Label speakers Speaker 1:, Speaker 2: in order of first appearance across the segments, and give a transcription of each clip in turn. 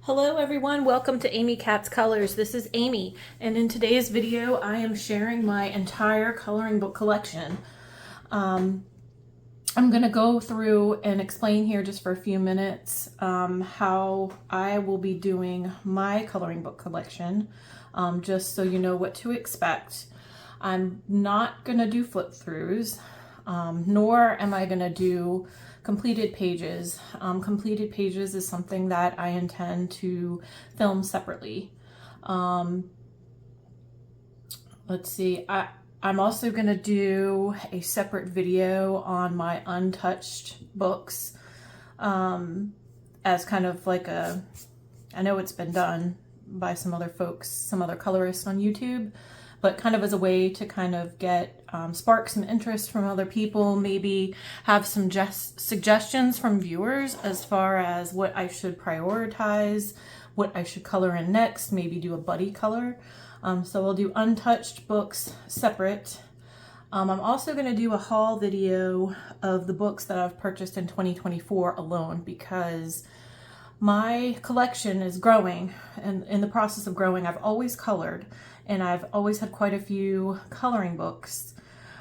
Speaker 1: Hello everyone, welcome to Amy Katz Colors. This is Amy, and in today's video I am sharing my entire coloring book collection. I'm going to go through and explain here just for a few minutes how I will be doing my coloring book collection, just so you know what to expect. I'm not going to do flip throughs, nor am I going to do completed pages. Completed pages is something that I intend to film separately. Let's see, I'm also going to do a separate video on my untouched books as kind of like a, I know it's been done by some other folks, some other colorists on YouTube, but kind of as a way to kind of get spark some interest from other people, maybe have some suggestions from viewers as far as what I should prioritize, what I should color in next, maybe do a buddy color. So we'll do untouched books separate. I'm also going to do a haul video of the books that I've purchased in 2024 alone, because my collection is growing, and in the process of growing, I've always colored and I've always had quite a few coloring books.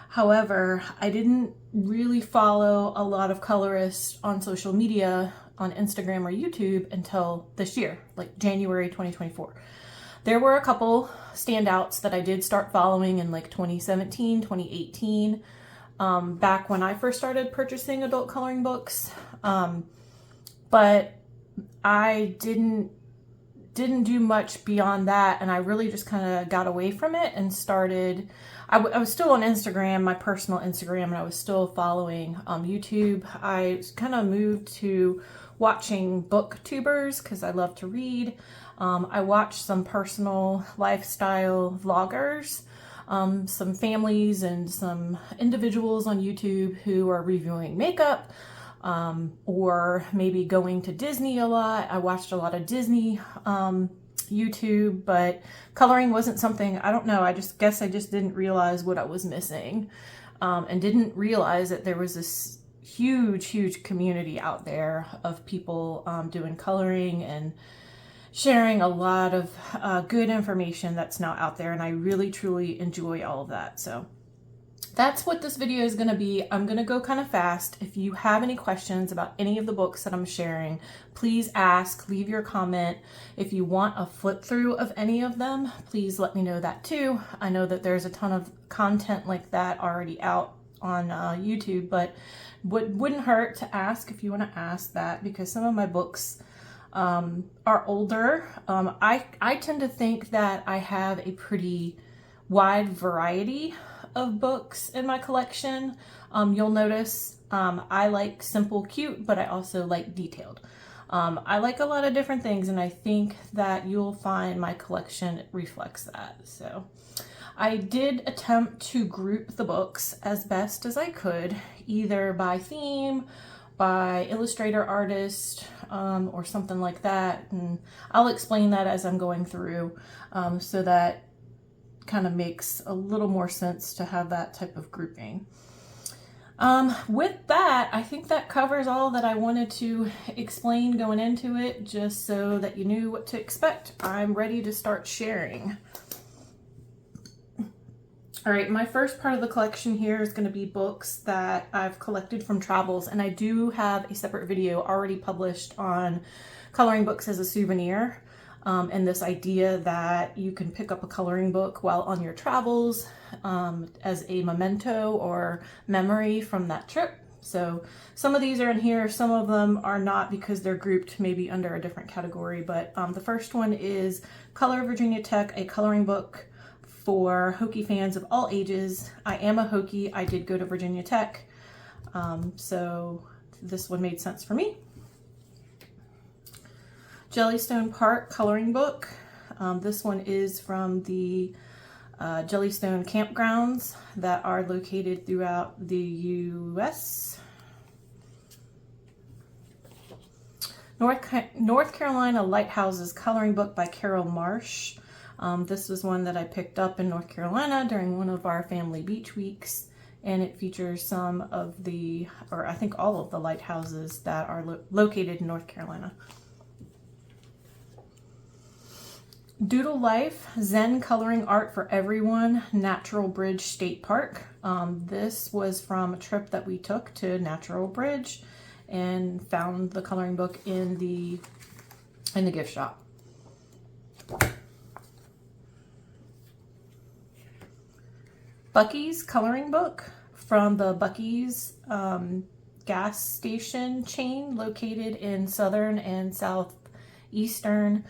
Speaker 1: However, I didn't really follow a lot of colorists on social media, on Instagram or YouTube, until this year, like January 2024. There were a couple standouts that I did start following in like 2017, 2018, back when I first started purchasing adult coloring books. But I didn't do much beyond that, and I really just kind of got away from it and started, I was still on Instagram, my personal Instagram, and I was still following YouTube. I kind of moved to watching booktubers because I love to read. I watched some personal lifestyle vloggers, some families and some individuals on YouTube who are reviewing makeup, or maybe going to Disney a lot. I watched a lot of Disney YouTube, but coloring wasn't something, I don't know, I guess I just didn't realize what I was missing, and didn't realize that there was this huge community out there of people doing coloring and sharing a lot of good information that's now out there, and I really truly enjoy all of that. So that's what this video is going to be. I'm going to go kind of fast. If you have any questions about any of the books that I'm sharing, please ask, leave your comment. If you want a flip through of any of them, please let me know that too. I know that there's a ton of content like that already out on YouTube, but wouldn't hurt to ask if you want to ask that, because some of my books are older. I tend to think that I have a pretty wide variety of books in my collection. You'll notice I like simple, cute, but I also like detailed. I like a lot of different things, and I think that you'll find my collection reflects that. So I did attempt to group the books as best as I could, either by theme, by illustrator, artist, or something like that, and I'll explain that as I'm going through, so that kind of makes a little more sense to have that type of grouping. With that, I think that covers all that I wanted to explain going into it, just so that you knew what to expect. I'm ready to start sharing. All right, my first part of the collection here is going to be books that I've collected from travels, and I do have a separate video already published on coloring books as a souvenir. And this idea that you can pick up a coloring book while on your travels as a memento or memory from that trip. So some of these are in here, some of them are not, because they're grouped maybe under a different category. But the first one is Color Virginia Tech, a coloring book for Hokie fans of all ages. I am a Hokie. I did go to Virginia Tech, so this one made sense for me. Jellystone Park coloring book. This one is from the Jellystone campgrounds that are located throughout the U.S. North Carolina Lighthouses coloring book by Carol Marsh. This was one that I picked up in North Carolina during one of our family beach weeks, and it features some of the, or I think all of the lighthouses that are located in North Carolina. Doodle Life, Zen Coloring Art for Everyone, Natural Bridge State Park. This was from a trip that we took to Natural Bridge and found the coloring book in the gift shop. Buc-ee's coloring book from the Buc-ee's gas station chain located in southern and southeastern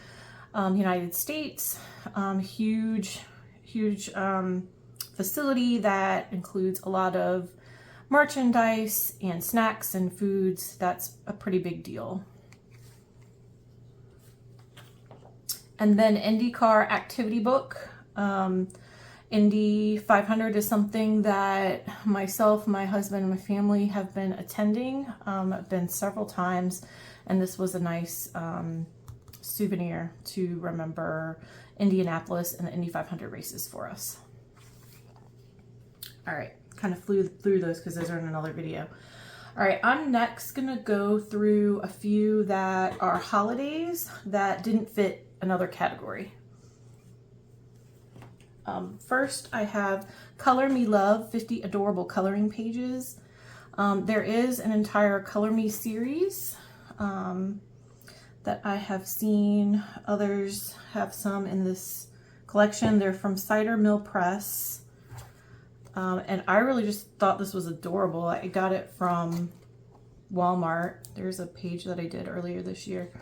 Speaker 1: United States. Huge facility that includes a lot of merchandise and snacks and foods. That's a pretty big deal. And then IndyCar activity book. Indy 500 is something that myself, my husband, and my family have been attending. I've been several times, and this was a nice souvenir to remember Indianapolis and the Indy 500 races for us. All right, kind of flew through those because those are in another video. All right, I'm next gonna go through a few that are holidays that didn't fit another category. First, I have Color Me Love, 50 Adorable Coloring Pages. There is an entire Color Me series that I have seen. Others have some in this collection. They're from Cider Mill Press. And I really just thought this was adorable. I got it from Walmart. There's a page that I did earlier this year.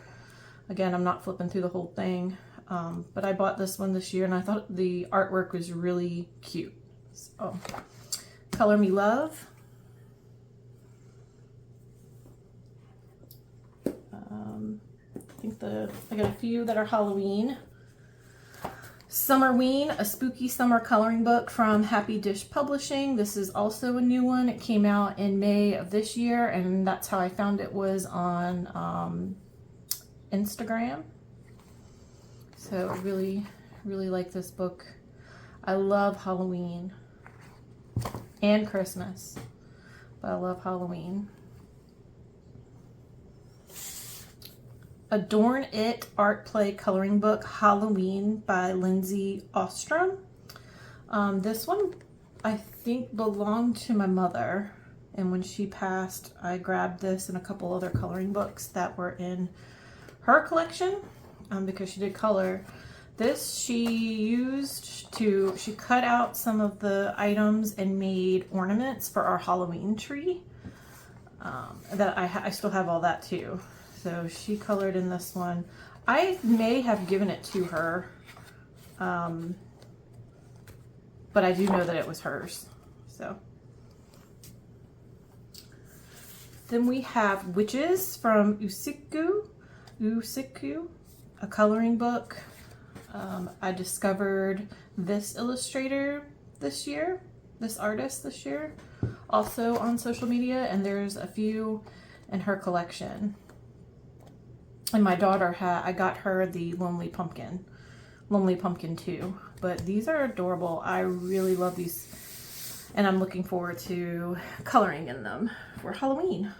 Speaker 1: Again, I'm not flipping through the whole thing. But I bought this one this year and I thought the artwork was really cute. So, Color Me Love. I think I got a few that are Halloween. Summerween, a spooky summer coloring book from Happy Dish Publishing. This is also a new one. It came out in May of this year, and that's how I found it, was on Instagram. So I really, really like this book. I love Halloween and Christmas, but I love Halloween. Adorn It Art Play Coloring Book, Halloween by Lindsay Ostrom. This one I think belonged to my mother, and when she passed I grabbed this and a couple other coloring books that were in her collection because she did color. This she cut out some of the items and made ornaments for our Halloween tree. That I still have all that too. So she colored in this one. I may have given it to her, but I do know that it was hers. So then we have Witches from Usiku, a coloring book. I discovered this illustrator this year, this artist this year, also on social media, and there's a few in her collection. And my daughter I got her the Lonely Pumpkin 2, but these are adorable. I really love these, and I'm looking forward to coloring in them for Halloween.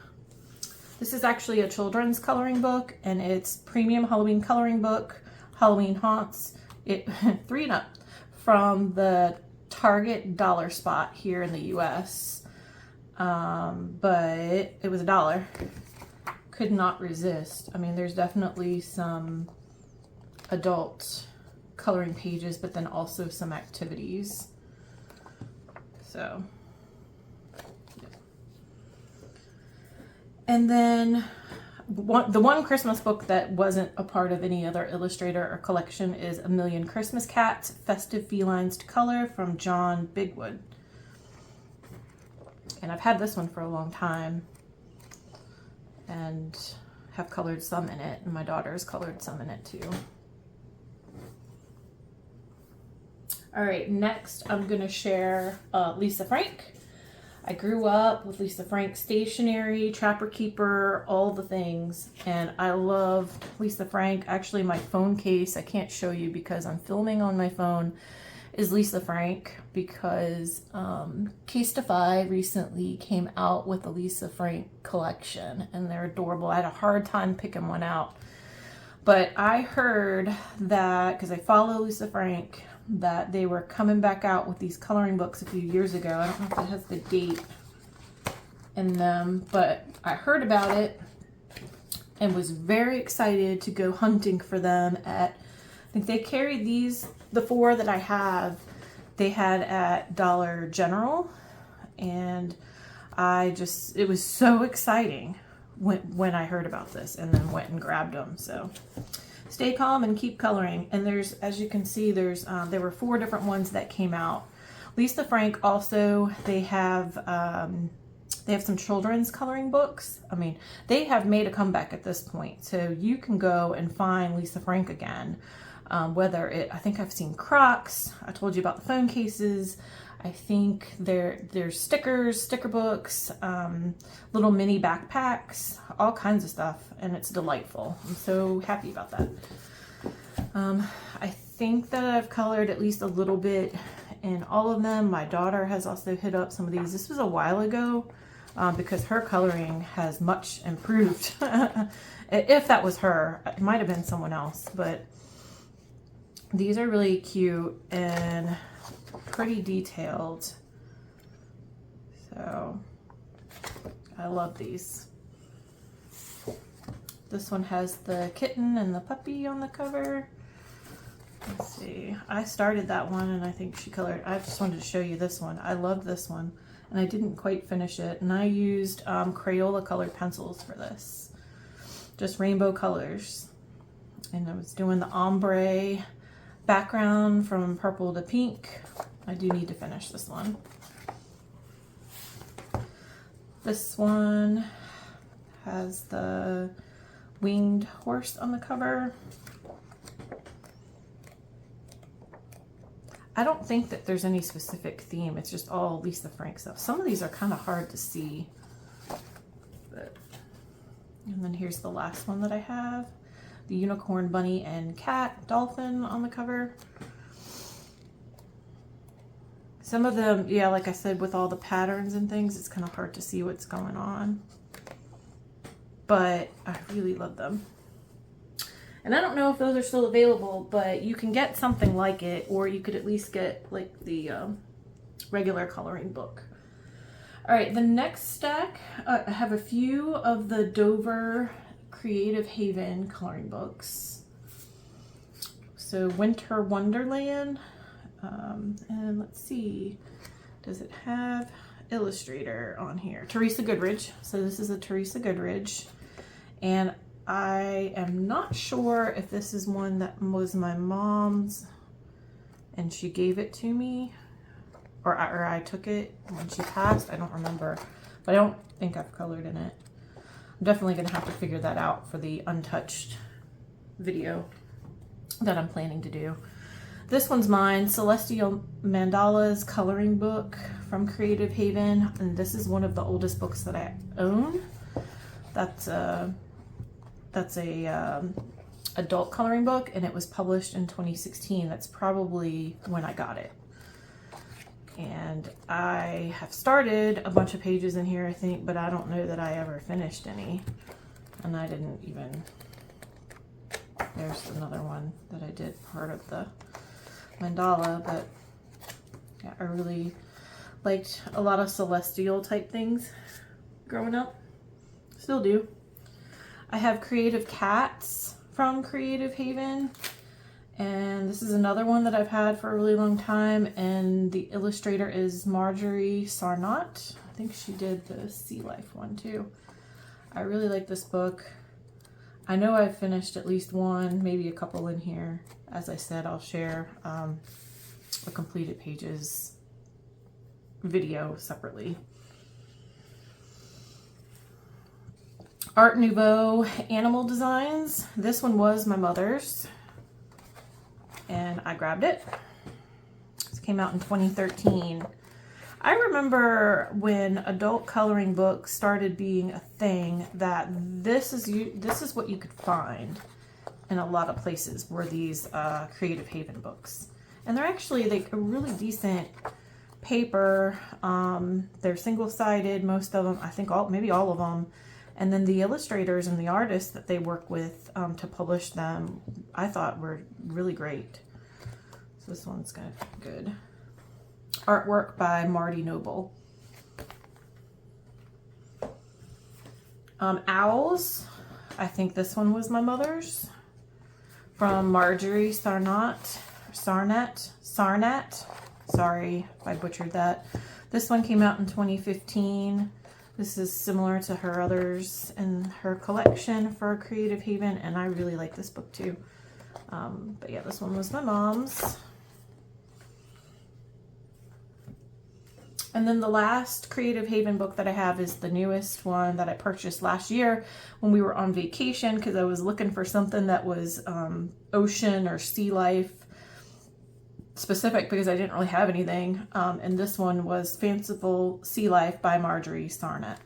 Speaker 1: This is actually a children's coloring book, and it's premium Halloween coloring book, Halloween Haunts, 3 and up, from the Target dollar spot here in the US. But it was $1. Could not resist. I mean, there's definitely some adult coloring pages, but then also some activities. So, yeah. And then the one Christmas book that wasn't a part of any other illustrator or collection is A Million Christmas Cats, Festive Felines to Color from John Bigwood. And I've had this one for a long time and have colored some in it, and my daughter's colored some in it too. All right, next I'm gonna share Lisa Frank. I grew up with Lisa Frank stationery, Trapper Keeper, all the things, and I love Lisa Frank. Actually, my phone case, I can't show you because I'm filming on my phone, is Lisa Frank, because Casetify recently came out with the Lisa Frank collection, and they're adorable. I had a hard time picking one out, But I heard that, because I follow Lisa Frank, that they were coming back out with these coloring books a few years ago. I don't know if it has the date in them, but I heard about it and was very excited to go hunting for them at, I think they carried these, the 4 that I have, they had at Dollar General, and it was so exciting when I heard about this, and then went and grabbed them. So stay calm and keep coloring. And there's, as you can see, there were 4 different ones that came out. Lisa Frank also, they have some children's coloring books. I mean, they have made a comeback at this point, so you can go and find Lisa Frank again. I think I've seen Crocs. I told you about the phone cases. I think there's stickers, sticker books, little mini backpacks, all kinds of stuff, and it's delightful. I'm so happy about that. I think that I've colored at least a little bit in all of them. My daughter has also hit up some of these. This was a while ago, because her coloring has much improved. If that was her, it might have been someone else, but these are really cute and pretty detailed. So I love these. This one has the kitten and the puppy on the cover. Let's see. I started that one and I think she colored. I just wanted to show you this one. I love this one and I didn't quite finish it. And I used Crayola colored pencils for this. Just rainbow colors. And I was doing the ombre background from purple to pink. I do need to finish this one. This one has the winged horse on the cover. I don't think that there's any specific theme. It's just all Lisa Frank stuff. Some of these are kind of hard to see. And then here's the last one that I have. The unicorn, bunny, and cat, dolphin on the cover. Some of them, yeah, like I said, with all the patterns and things, it's kind of hard to see what's going on. But I really love them. And I don't know if those are still available, but you can get something like it, or you could at least get like the regular coloring book. All right, the next stack, I have a few of the Dover Creative Haven coloring books. So Winter Wonderland, and let's see, does it have illustrator on here? Teresa Goodridge. So this is a Teresa Goodridge, and I am not sure if this is one that was my mom's and she gave it to me, or I took it when she passed. I don't remember, but I don't think I've colored in it. I'm definitely going to have to figure that out for the untouched video that I'm planning to do. This one's mine, Celestial Mandalas coloring book from Creative Haven, and this is one of the oldest books that I own. That's a adult coloring book, and it was published in 2016. That's probably when I got it. And I have started a bunch of pages in here, I think, but I don't know that I ever finished any. And I didn't even, there's another one that I did part of the mandala, but yeah, I really liked a lot of celestial type things growing up. Still do. I have Creative Cats from Creative Haven, and this is another one that I've had for a really long time, and the illustrator is Marjorie Sarnott. I think she did the Sea Life one too. I really like this book. I know I've finished at least one, maybe a couple in here. As I said, I'll share the completed pages video separately. Art Nouveau Animal Designs. This one was my mother's, and I grabbed it. This came out in 2013. I remember when adult coloring books started being a thing, that this is what you could find in a lot of places, were these Creative Haven books. And they're actually like a really decent paper. They're single-sided, most of them, I think maybe all of them. And then the illustrators and the artists that they work with to publish them, I thought were really great. So this one's good. Artwork by Marty Noble. Owls. I think this one was my mother's. From Marjorie Sarnat. Sorry if I butchered that. This one came out in 2015. This is similar to her others in her collection for Creative Haven, and I really like this book too. But yeah, this one was my mom's. And then the last Creative Haven book that I have is the newest one that I purchased last year when we were on vacation, because I was looking for something that was ocean or sea life specific, because I didn't really have anything. And this one was Fanciful Sea Life by Marjorie Sarnat.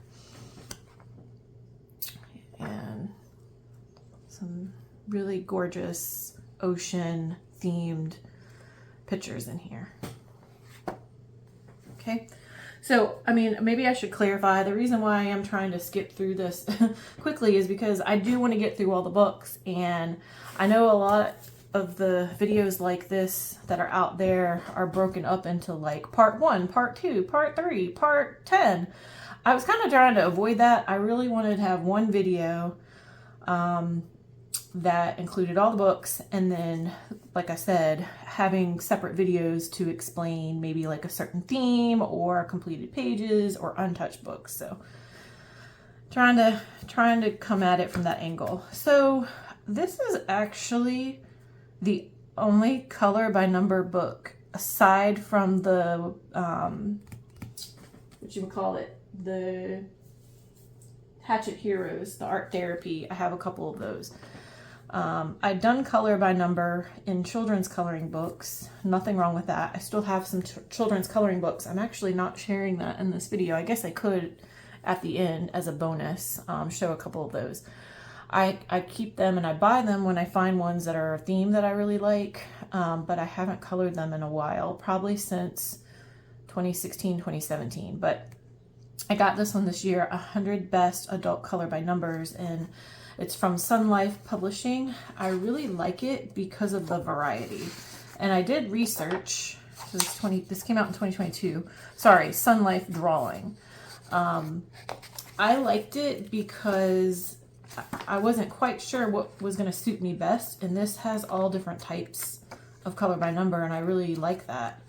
Speaker 1: And some really gorgeous ocean themed pictures in here. Okay. So, I mean, maybe I should clarify. The reason why I am trying to skip through this quickly is because I do want to get through all the books. And I know a lot of the videos like this that are out there are broken up into like part 1, part 2, part 3, part 10. I was kind of trying to avoid that. I really wanted to have one video that included all the books, and then, like I said, having separate videos to explain maybe like a certain theme or completed pages or untouched books. So trying to come at it from that angle. So this is actually the only color by number book aside from the the Hatchet Heroes, the art therapy. I have a couple of those. I've done color by number in children's coloring books. Nothing wrong with that. I still have some children's coloring books. I'm actually not sharing that in this video. I guess I could at the end as a bonus show a couple of those. I keep them and I buy them when I find ones that are a theme that I really like, but I haven't colored them in a while, probably since 2016, 2017. But I got this one this year, 100 Best Adult Color by Numbers, and it's from Sun Life Publishing. I really like it because of the variety. And I did research. This came out in 2022. Sorry, Sun Life Drawing. I liked it because I wasn't quite sure what was going to suit me best. And this has all different types of color by number, and I really like that.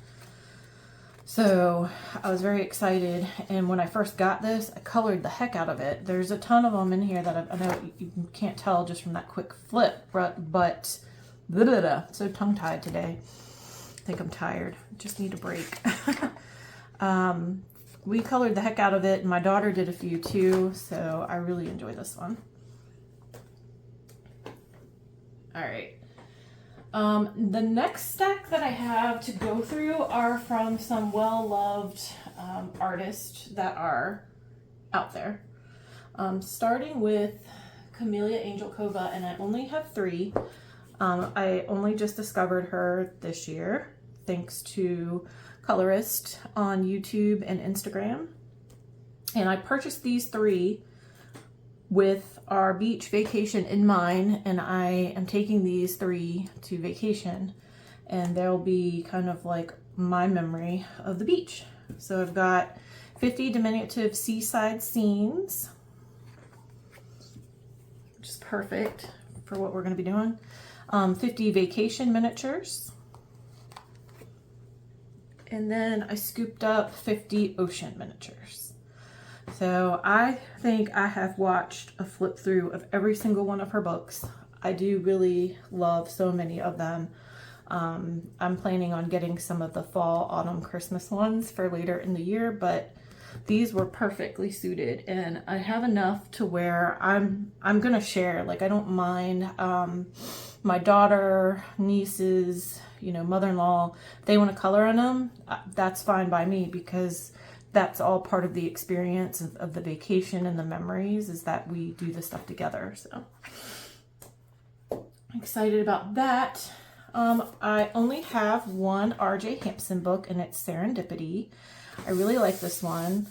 Speaker 1: So I was very excited, and when I first got this, I colored the heck out of it. There's a ton of them in here that I know you can't tell just from that quick flip, but so tongue-tied today. I think I'm tired. Just need a break. We colored the heck out of it, and my daughter did a few too, so I really enjoy this one. All right. The next stack that I have to go through are from some well-loved artists that are out there. Starting with Camellia Angelkova, and I only have 3. I only just discovered her this year, thanks to Colorist on YouTube and Instagram. And I purchased these 3 with our beach vacation in mind, and I am taking these 3 to vacation, and they'll be kind of like my memory of the beach. So I've got 50 diminutive seaside scenes, which is perfect for what we're going to be doing. 50 vacation miniatures, and then I scooped up 50 ocean miniatures. So I think I have watched a flip through of every single one of her books. I do really love so many of them. I'm planning on getting some of the fall, autumn, Christmas ones for later in the year, but these were perfectly suited, and I have enough to where I'm gonna share. Like, I don't mind my daughter, nieces, mother-in-law, if they want to color on them, that's fine by me, because that's all part of the experience of the vacation and the memories, is that we do this stuff together. So I'm excited about that. I only have one R.J. Hampson book, and it's Serendipity. I really like this one.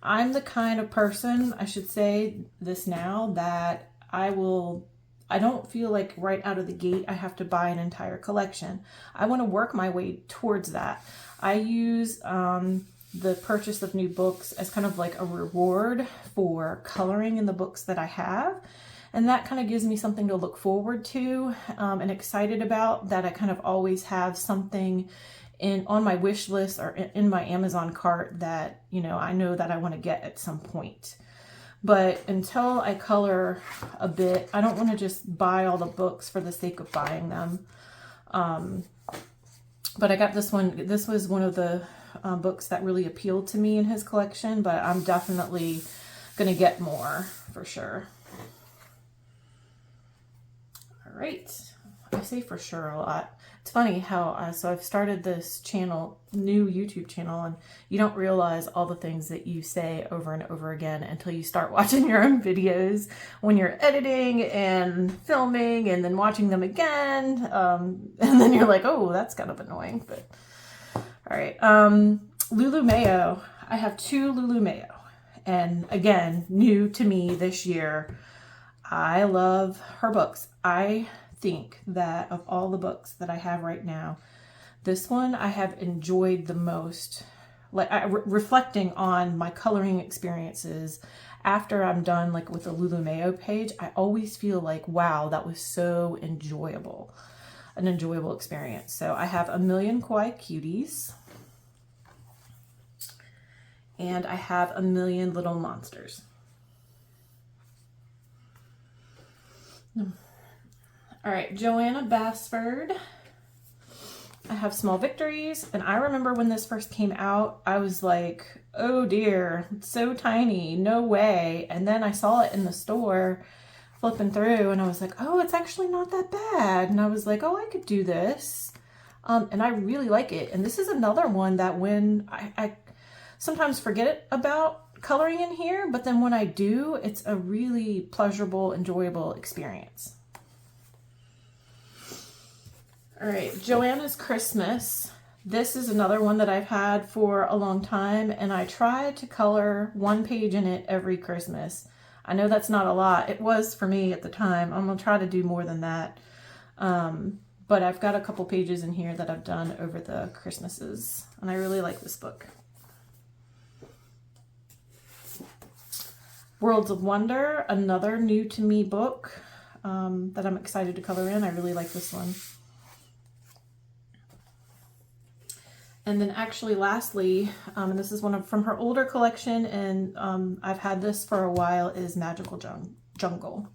Speaker 1: I'm the kind of person, I should say this now, that I don't feel like right out of the gate I have to buy an entire collection. I want to work my way towards that. I use the purchase of new books as kind of like a reward for coloring in the books that I have. And that kind of gives me something to look forward to and excited about, that I kind of always have something on my wish list or in my Amazon cart that, you know that I want to get at some point. But until I color a bit, I don't want to just buy all the books for the sake of buying them. But I got this one. This was one of the books that really appealed to me in his collection, but I'm definitely going to get more for sure. All right. I say for sure a lot. It's funny how, so I've started this channel, new YouTube channel, and you don't realize all the things that you say over and over again until you start watching your own videos when you're editing and filming and then watching them again. And then you're like, oh, that's kind of annoying, but all right. Lulu Mayo. I have 2 Lulu Mayo, and again, new to me this year. I love her books. I think that of all the books that I have right now, this one I have enjoyed the most. Like reflecting on my coloring experiences after I'm done, like with the Lulu Mayo page, I always feel like, wow, that was so enjoyable, an enjoyable experience. So I have A Million Kawaii Cuties, and I have A Million Little Monsters. All right, Joanna Basford. I have Small Victories, and I remember when this first came out, I was like, oh dear, it's so tiny, no way. And then I saw it in the store flipping through, and I was like, oh, it's actually not that bad. And I was like, oh, I could do this. And I really like it. And this is another one that when I sometimes forget about coloring in here, but then when I do, it's a really pleasurable, enjoyable experience. All right, Joanna's Christmas. This is another one that I've had for a long time, and I try to color 1 page in it every Christmas. I know that's not a lot. It was for me at the time. I'm gonna try to do more than that. But I've got a couple pages in here that I've done over the Christmases, and I really like this book. Worlds of Wonder, another new to me book that I'm excited to color in. I really like this one. And then actually lastly, and this is one from her older collection, and I've had this for a while, is Magical Jungle.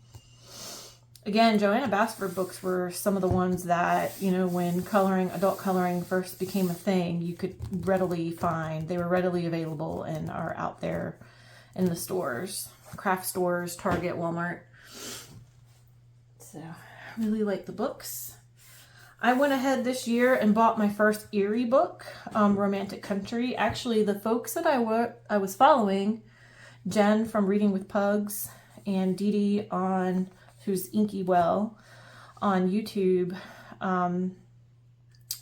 Speaker 1: Again, Joanna Basford books were some of the ones that, when adult coloring first became a thing, you could readily find. They were readily available and are out there in the stores, craft stores, Target, Walmart. So I really like the books. I went ahead this year and bought my first Eerie book, Romantic Country. Actually, the folks that I was following, Jen from Reading with Pugs and Dee Dee who's Inky Well on YouTube.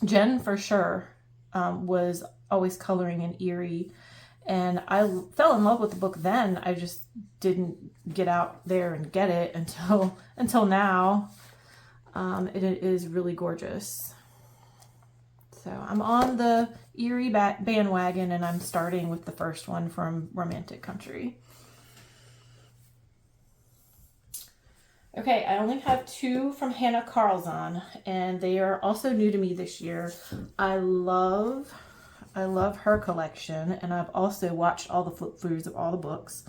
Speaker 1: Jen for sure was always coloring in Eerie, and I fell in love with the book then. I just didn't get out there and get it until now. It is really gorgeous. So I'm on the Eerie bandwagon, and I'm starting with the first one from Romantic Country. Okay, I only have 2 from Hannah Carlzon, and they are also new to me this year. I love her collection, and I've also watched all the flip-throughs of all the books.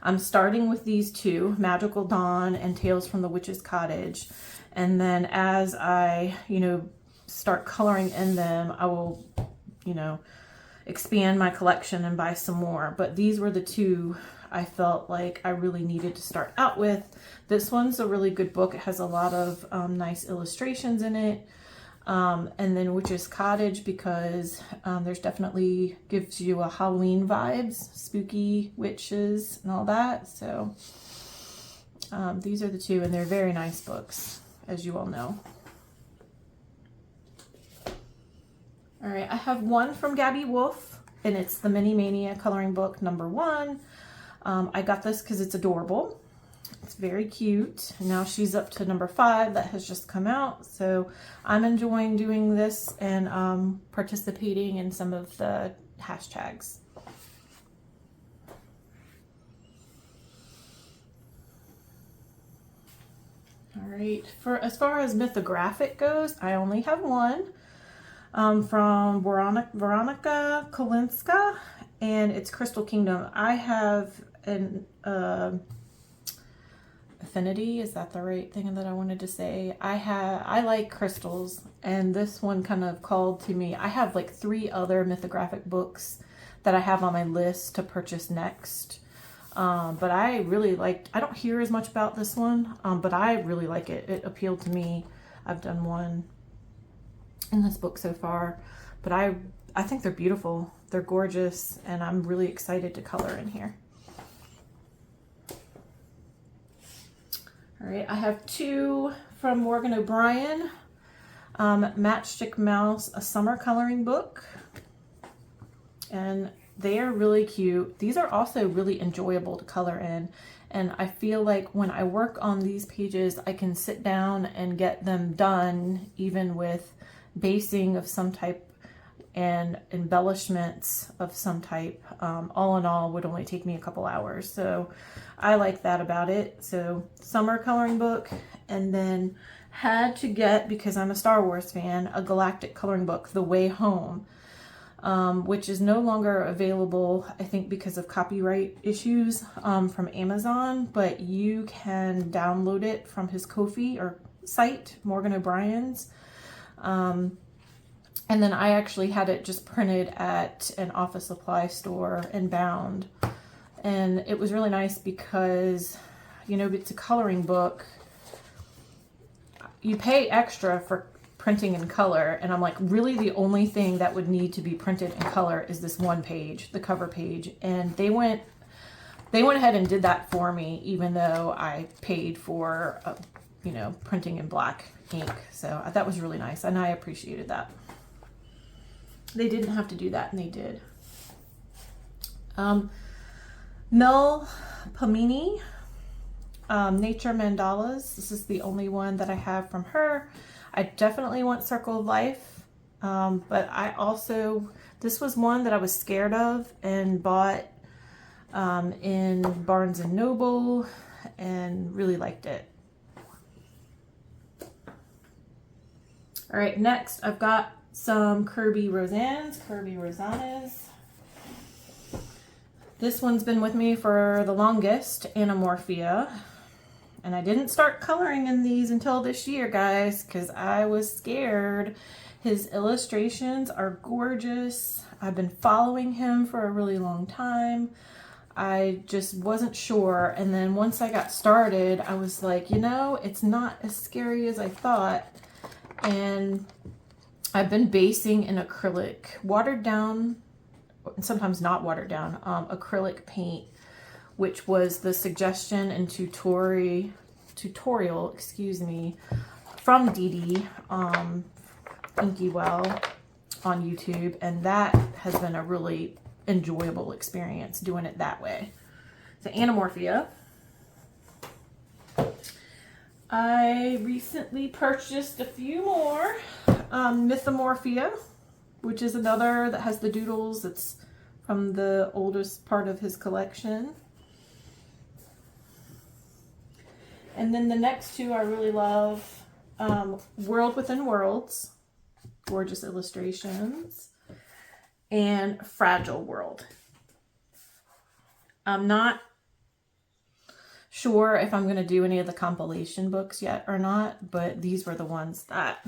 Speaker 1: I'm starting with these 2, Magical Dawn and Tales from the Witch's Cottage. And then as I, start coloring in them, I will, expand my collection and buy some more. But these were the 2 I felt like I really needed to start out with. This one's a really good book. It has a lot of nice illustrations in it. And then Witch's Cottage, because there's definitely gives you a Halloween vibes, spooky witches and all that. So these are the 2, and they're very nice books, as you all know. All right, I have one from Gabby Wolf, and it's the Mini Mania coloring book #1. I got this because it's adorable. It's very cute. Now she's up to #5 that has just come out. So I'm enjoying doing this and participating in some of the hashtags. All right, as far as mythographic goes, I only have one from Veronica Kolinska, and it's Crystal Kingdom. I have an affinity, is that the right thing that I wanted to say? I like crystals, and this one kind of called to me. I have like 3 other mythographic books that I have on my list to purchase next. But I really liked, I don't hear as much about this one, but I really like it. It appealed to me. I've done one in this book so far, but I think they're beautiful. They're gorgeous, and I'm really excited to color in here. All right, I have 2 from Morgan O'Brien. Matchstick Mouse, a summer coloring book. And they are really cute. These are also really enjoyable to color in. And I feel like when I work on these pages, I can sit down and get them done, even with basing of some type and embellishments of some type. All in all, would only take me a couple hours. So I like that about it. So summer coloring book, and then had to get, because I'm a Star Wars fan, a galactic coloring book, The Way Home, which is no longer available, I think because of copyright issues, from Amazon, but you can download it from his Ko-fi or site, Morgan O'Brien's. And then I actually had it just printed at an office supply store and bound. And it was really nice because, you know, it's a coloring book. You pay extra for printing in color, and I'm like, really the only thing that would need to be printed in color is this one page, the cover page. And they went ahead and did that for me, even though I paid for, you know, printing in black ink. So that was really nice, and I appreciated that. They didn't have to do that, and they did. Mel Pamini, Nature Mandalas. This is the only one that I have from her. I definitely want Circle of Life, but I also, this was one that I was scared of and bought in Barnes & Noble and really liked it. All right, next I've got some Kirby Rosanes. This one's been with me for the longest, Animorphia. And I didn't start coloring in these until this year, guys, because I was scared. His illustrations are gorgeous. I've been following him for a really long time. I just wasn't sure. And then once I got started, I was like, you know, it's not as scary as I thought. And I've been basing in acrylic, watered down, sometimes not watered down, acrylic paint, which was the suggestion and tutorial, excuse me, from Dee Dee, Inkywell on YouTube, and that has been a really enjoyable experience doing it that way. So Animorphia. I recently purchased a few more. Mythomorphia, which is another that has the doodles. It's from the oldest part of his collection. And then the next 2 I really love, World Within Worlds, gorgeous illustrations, and Fragile World. I'm not sure if I'm going to do any of the compilation books yet or not, but these were the ones that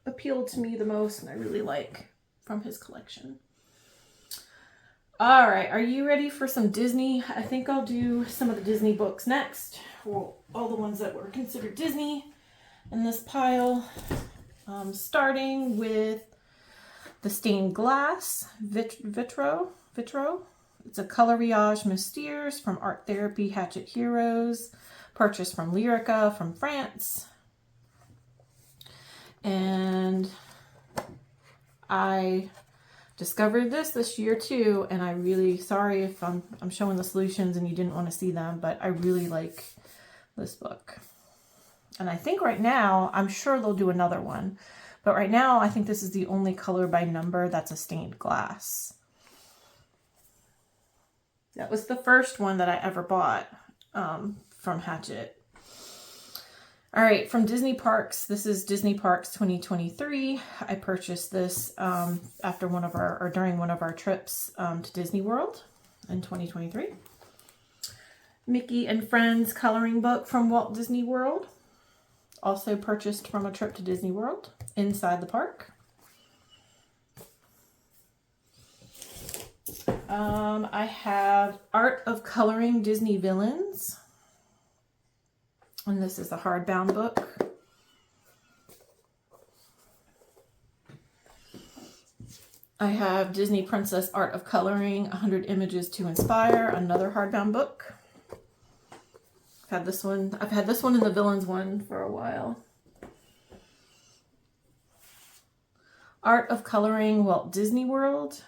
Speaker 1: appealed to me the most and I really like from his collection. All right, are you ready for some Disney? I think I'll do some of the Disney books next. Well, all the ones that were considered Disney in this pile. Starting with the Stained Glass Vitro. It's a Coloriage Mystères from Art Therapy Hatchet Heroes. Purchased from Lyrica from France. And I discovered this year too, and I really, sorry if I'm showing the solutions and you didn't want to see them, but I really like this book. And I think right now, I'm sure they'll do another one, but right now I think this is the only color by number that's a stained glass. That was the first one that I ever bought from Hatchet. All right, from Disney Parks, this is Disney Parks 2023. I purchased this after during one of our trips to Disney World in 2023. Mickey and Friends coloring book from Walt Disney World. Also purchased from a trip to Disney World inside the park. I have Art of Coloring Disney Villains. And this is a hardbound book. I have Disney Princess Art of Coloring, 100 Images to Inspire, another hardbound book. I've had this one in the Villains one for a while. Art of Coloring Walt Disney World.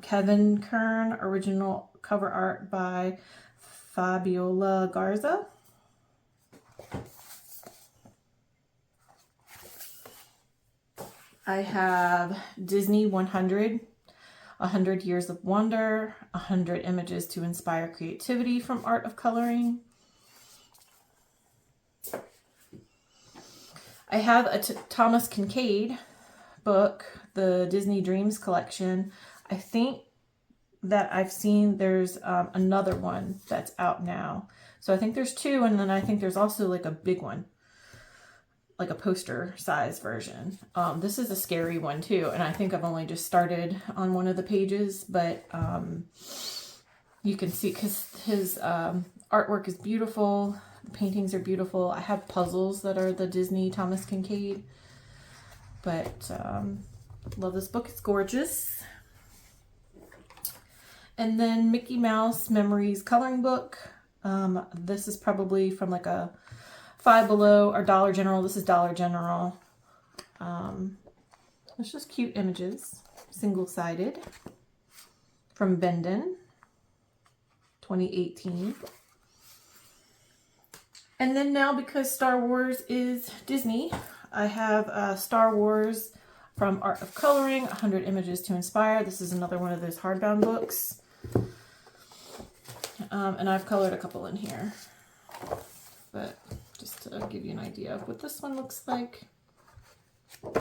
Speaker 1: Kevin Kern, original cover art by Fabiola Garza. I have Disney 100, 100 Years of Wonder, 100 Images to Inspire Creativity from Art of Coloring. I have a Thomas Kincaid book, the Disney Dreams collection. I think that I've seen there's another one that's out now. So I think there's two, and then I think there's also like a big one, like a poster size version. This is a scary one too, and I think I've only just started on one of the pages, but you can see because his artwork is beautiful, the paintings are beautiful. I have puzzles that are the Disney Thomas Kincaid, but love this book, it's gorgeous. And then Mickey Mouse Memories coloring book. This is probably from like a Five Below or Dollar General. This is Dollar General. It's just cute images, single-sided, from Bendon, 2018. And then now, because Star Wars is Disney, I have Star Wars from Art of Coloring, 100 Images to Inspire. This is another one of those hardbound books. And I've colored a couple in here, but just to give you an idea of what this one looks like. All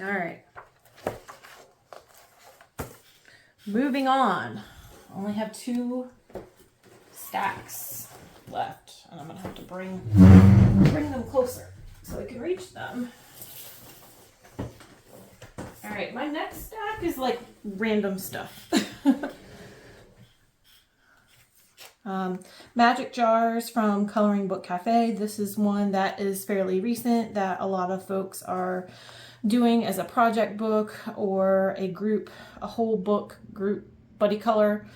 Speaker 1: right. Moving on. I only have 2 stacks left, and I'm gonna have to bring them closer so I can reach them. All right, my next stack is like random stuff. Magic jars from Coloring Book Cafe. This is one that is fairly recent that a lot of folks are doing as a project book or a whole book group buddy color.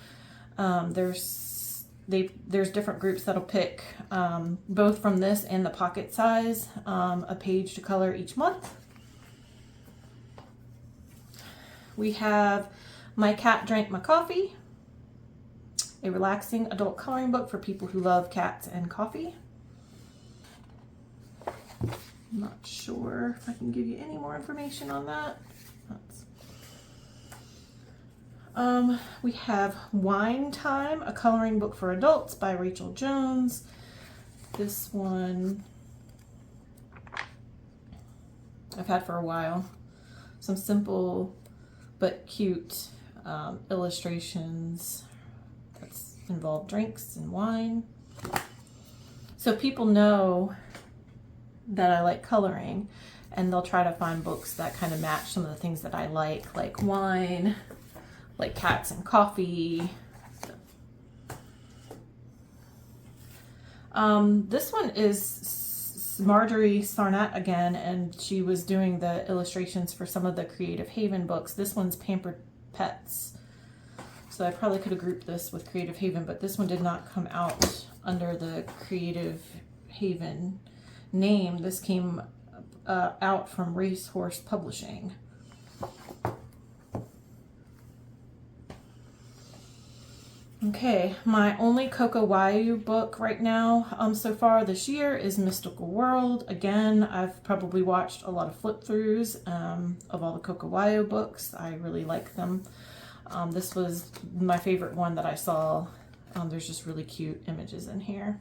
Speaker 1: There's different groups that'll pick both from this and the pocket size a page to color each month. We have My Cat Drank My Coffee, a relaxing adult coloring book for people who love cats and coffee. I'm not sure if I can give you any more information on that. We have Wine Time, a coloring book for adults by Rachel Jones. This one I've had for a while. Some simple but cute illustrations that involve drinks and wine. So people know that I like coloring, and they'll try to find books that kind of match some of the things that I like wine, like cats and coffee. This one is Marjorie Sarnett again, and she was doing the illustrations for some of the Creative Haven books. This one's Pampered Pets. So I probably could have grouped this with Creative Haven, but this one did not come out under the Creative Haven name. This came out from Racehorse Publishing. Okay, my only Kokowayu book right now so far this year is Mystical World. Again, I've probably watched a lot of flip-throughs of all the Kokowayu books. I really like them. This was my favorite one that I saw. There's just really cute images in here.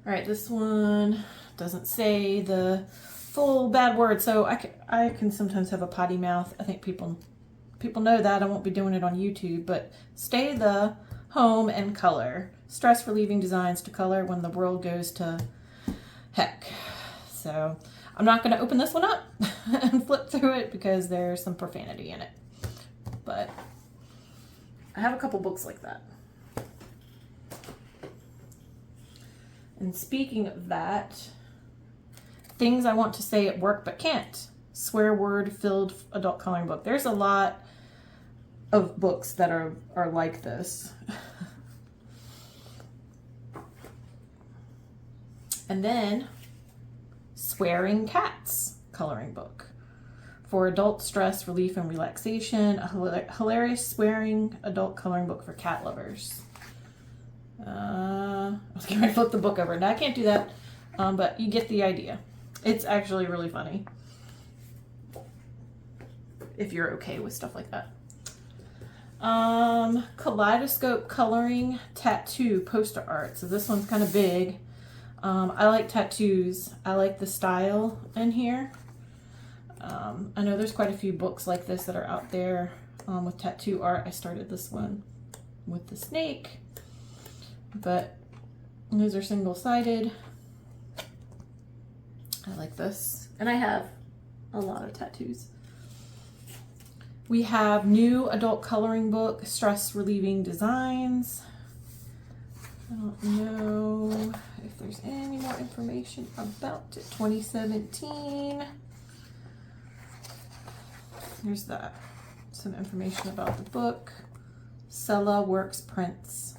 Speaker 1: All right, this one doesn't say the full bad word, so I can sometimes have a potty mouth. I think people know that. I won't be doing it on YouTube, but stay the home and color. Stress relieving designs to color when the world goes to heck. So I'm not going to open this one up and flip through it because there's some profanity in it. But I have a couple books like that. And speaking of that, things I want to say at work but can't. Swear word filled adult coloring book. There's a lot of books that are like this. And then Swearing Cats coloring book for adult stress relief and relaxation. A hilarious swearing adult coloring book for cat lovers. I was going to flip the book over. Now I can't do that, but you get the idea. It's actually really funny if you're okay with stuff like that. Kaleidoscope coloring tattoo poster art. So this one's kind of big. I like tattoos. I like the style in here. I know there's quite a few books like this that are out there with tattoo art. I started this one with the snake, but these are single-sided. I like this, and I have a lot of tattoos. We have new adult coloring book, Stress Relieving Designs. I don't know if there's any more information about it. 2017. Here's that. Some information about the book. Sella Works Prints.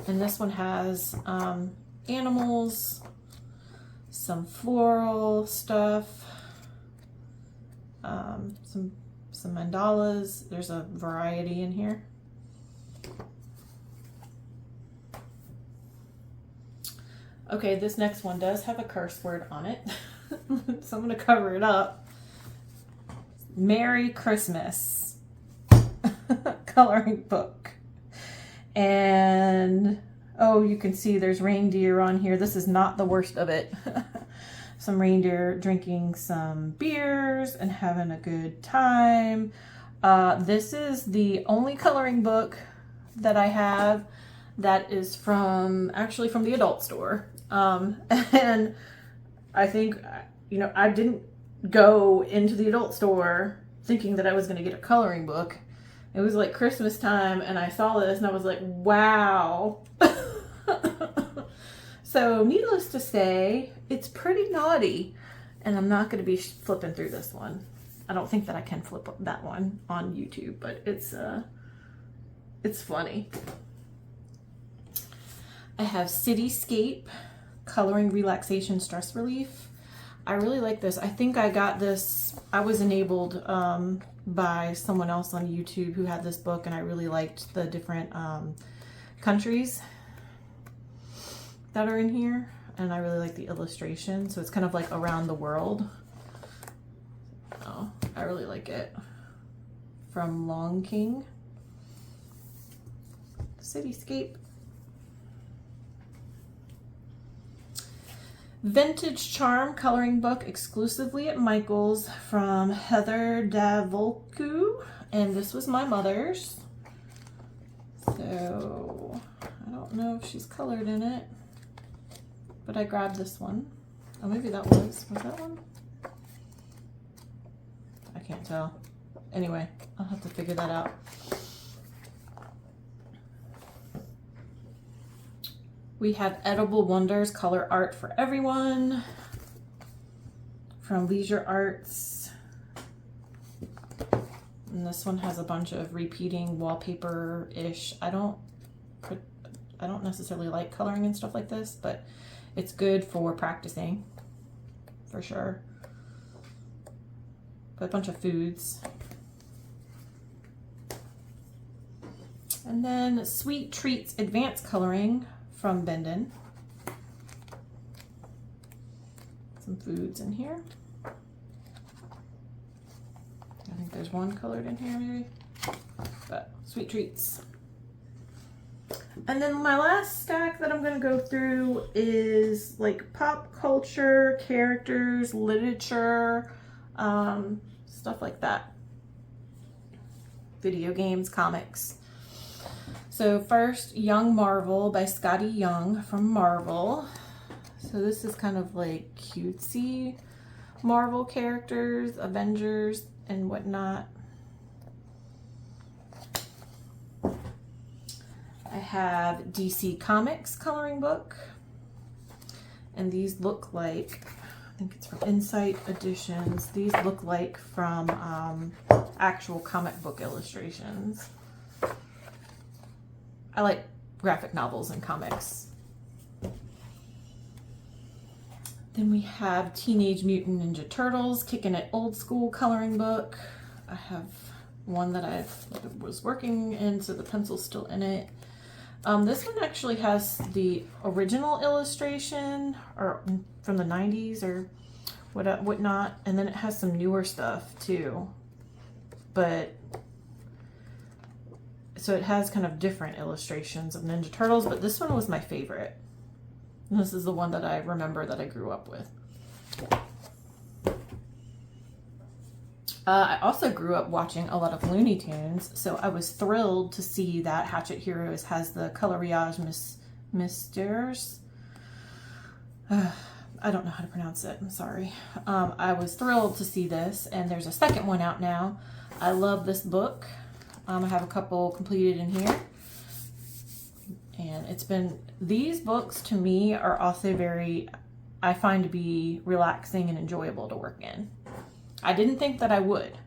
Speaker 1: And this one has animals, some floral stuff, some mandalas. There's a variety in here. Okay, this next one does have a curse word on it, so I'm going to cover it up. Merry Christmas coloring book. And, oh, you can see there's reindeer on here. This is not the worst of it. Some reindeer drinking some beers and having a good time. This is the only coloring book that I have that is actually from the adult store. And I think, I didn't go into the adult store thinking that I was going to get a coloring book. It was like Christmas time and I saw this and I was like, wow. So needless to say, it's pretty naughty, and I'm not going to be flipping through this one. I don't think that I can flip that one on YouTube, but it's funny. I have Cityscape Coloring Relaxation Stress Relief. I really like this. I think I got this, I was enabled by someone else on YouTube who had this book, and I really liked the different countries that are in here, and I really like the illustration. So it's kind of like around the world. Oh, I really like it. From Long King. Cityscape. Vintage Charm coloring book exclusively at Michael's from Heather Davolku, and this was my mother's. So I don't know if she's colored in it, but I grabbed this one. Oh, maybe that was that one? I can't tell. Anyway, I'll have to figure that out. We have Edible Wonders color art for everyone from Leisure Arts. And this one has a bunch of repeating wallpaper-ish. I I don't necessarily like coloring and stuff like this, but it's good for practicing, for sure. But a bunch of foods. And then Sweet Treats Advanced Coloring from Bendon. Some foods in here. I think there's one colored in here maybe, but Sweet Treats. And then my last stack that I'm going to go through is like pop culture, characters, literature, stuff like that. Video games, comics. So first, Young Marvel by Scotty Young from Marvel. So this is kind of like cutesy Marvel characters, Avengers and whatnot. I have DC Comics coloring book, and these look like, I think it's from Insight Editions. These look like from actual comic book illustrations. I like graphic novels and comics. Then we have Teenage Mutant Ninja Turtles, Kicking It Old School coloring book. I have one that I was working in, so the pencil's still in it. This one actually has the original illustration, or from the 90s or whatnot, and then it has some newer stuff too. But so it has kind of different illustrations of Ninja Turtles, but this one was my favorite. And this is the one that I remember that I grew up with. I also grew up watching a lot of Looney Tunes, so I was thrilled to see that Hatchet Heroes has the Coloriage Mystères. I don't know how to pronounce it, I'm sorry. I was thrilled to see this, and there's a second one out now. I love this book. I have a couple completed in here. And it's been, these books to me are also very, I find to be relaxing and enjoyable to work in. I didn't think that I would.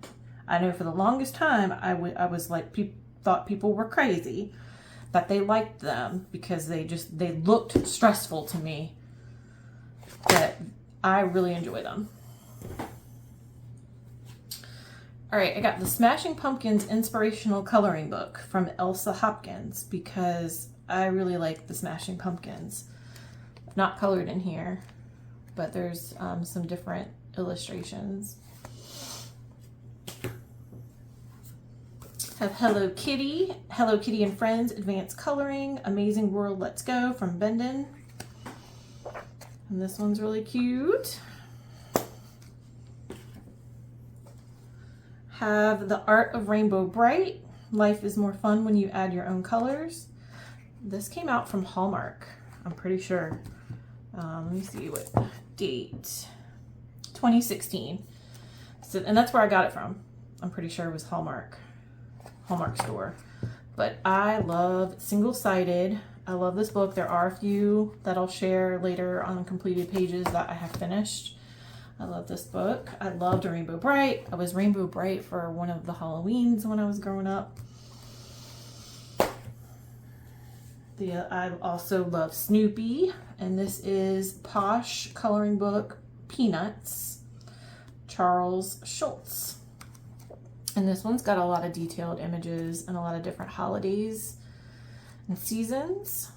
Speaker 1: I know for the longest time I was like, thought people were crazy, but they liked them because they looked stressful to me. But I really enjoy them. All right, I got the Smashing Pumpkins Inspirational Coloring Book from Elsa Hopkins because I really like the Smashing Pumpkins. Not colored in here, but there's some different illustrations. Have Hello Kitty and Friends Advanced Coloring, Amazing World Let's Go from Bendon. And this one's really cute. Have The Art of Rainbow Bright, Life is More Fun When You Add Your Own Colors. This came out from Hallmark, I'm pretty sure. Let me see what date. 2016. So, and that's where I got it from. I'm pretty sure it was Hallmark store. But I love single-sided. I love this book. There are a few that I'll share later on completed pages that I have finished. I love this book. I loved Rainbow Bright. I was Rainbow Bright for one of the Halloweens when I was growing up. I also love Snoopy, and this is Posh Coloring Book Peanuts, Charles Schultz. And this one's got a lot of detailed images and a lot of different holidays and seasons.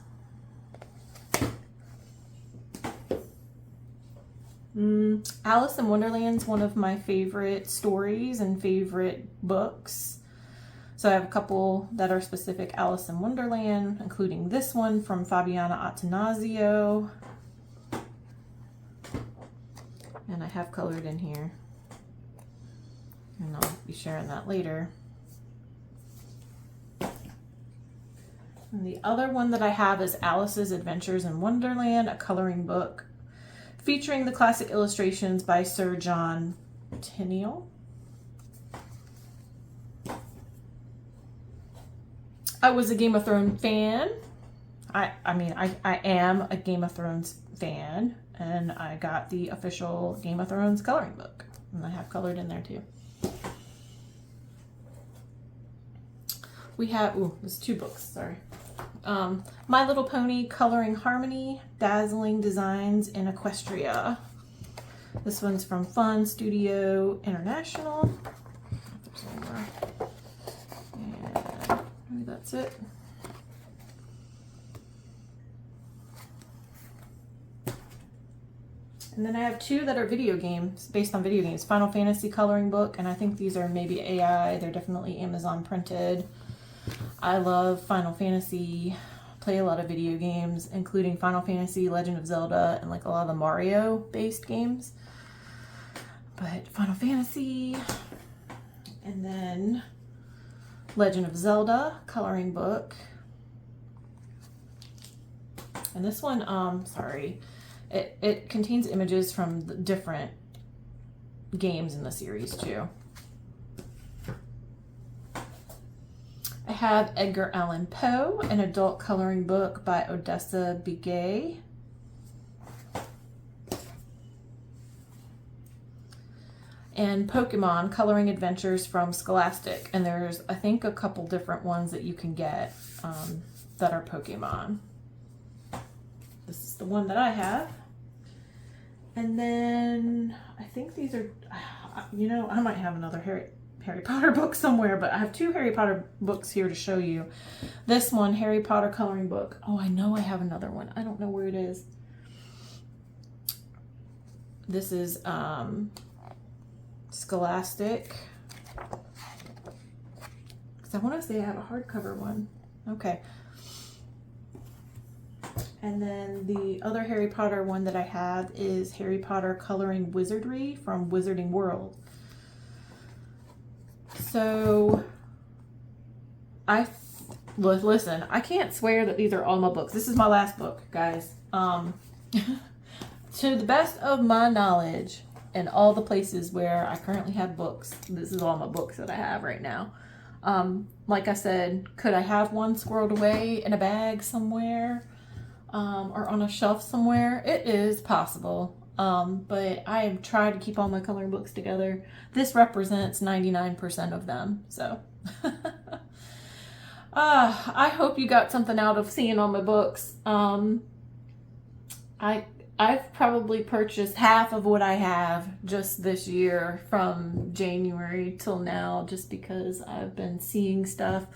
Speaker 1: Alice in Wonderland's one of my favorite stories and favorite books. So I have a couple that are specific Alice in Wonderland, including this one from Fabiana Attanasio. And I have colored in here. And I'll be sharing that later. And the other one that I have is Alice's Adventures in Wonderland, a coloring book featuring the classic illustrations by Sir John Tenniel. I was a Game of Thrones fan. I am a Game of Thrones fan, and I got the official Game of Thrones coloring book, and I have colored in there too. We have, there's two books, sorry. My Little Pony Coloring Harmony, Dazzling Designs in Equestria. This one's from Fun Studio International. And maybe that's it. And then I have two that are video games, based on video games. Final Fantasy coloring book, and I think these are maybe AI. They're definitely Amazon printed. I love Final Fantasy, play a lot of video games, including Final Fantasy, Legend of Zelda, and like a lot of the Mario based games. But Final Fantasy, and then Legend of Zelda coloring book. And this one, sorry, it contains images from the different games in the series too. I have Edgar Allan Poe, an adult coloring book by Odessa Begay. And Pokemon Coloring Adventures from Scholastic. And there's, I think, a couple different ones that you can get that are Pokemon. This is the one that I have. And then I think these are, you know, I might have another Harry Potter book somewhere, but I have two Harry Potter books here to show you. This one, Harry Potter coloring book. Oh, I know I have another one. I don't know where it is. This is Scholastic. Because I want to say I have a hardcover one. Okay. And then the other Harry Potter one that I have is Harry Potter Coloring Wizardry from Wizarding World. So, listen, I can't swear that these are all my books. This is my last book, guys. To the best of my knowledge, and all the places where I currently have books, this is all my books that I have right now. Like I said, could I have one squirreled away in a bag somewhere? Or on a shelf somewhere? It is possible. But I have tried to keep all my coloring books together. This represents 99% of them. So, I hope you got something out of seeing all my books. I've probably purchased half of what I have just this year from January till now, just because I've been seeing stuff.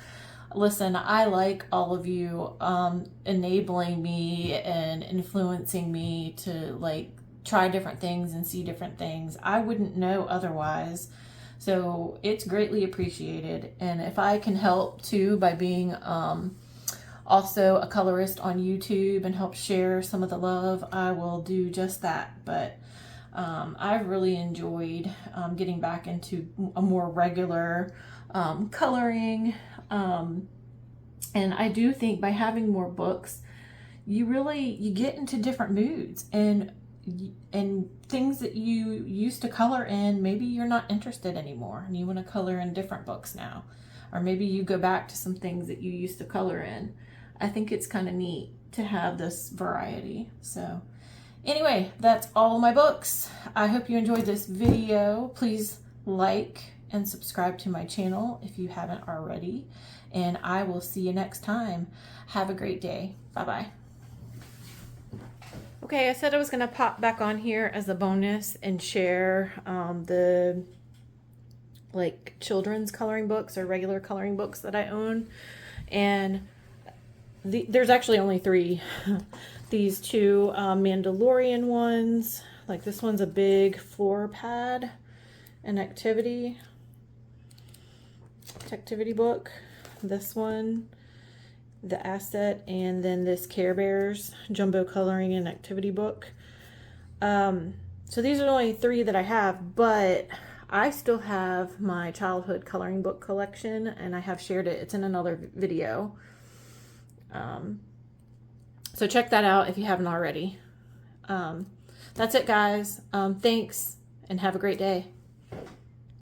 Speaker 1: Listen, I like all of you enabling me and influencing me to like try different things and see different things. I wouldn't know otherwise. So it's greatly appreciated. And if I can help too by being also a colorist on YouTube and help share some of the love, I will do just that. But I've really enjoyed getting back into a more regular coloring. And I do think by having more books, you get into different moods and things that you used to color in, maybe you're not interested anymore and you want to color in different books now. Or maybe you go back to some things that you used to color in. I think it's kind of neat to have this variety. So anyway, that's all my books. I hope you enjoyed this video. Please like and subscribe to my channel if you haven't already. And I will see you next time. Have a great day. Bye-bye. Okay, I said I was going to pop back on here as a bonus and share the like children's coloring books or regular coloring books that I own. And there's actually only 3. These 2 Mandalorian ones. Like this one's a big floor pad and activity book. This one, the asset, and then this Care Bears jumbo coloring and activity book. So these are the only 3 that I have, but I still have my childhood coloring book collection, and I have shared it. It's in another video. So check that out if you haven't already. That's it, guys. Thanks, and have a great day.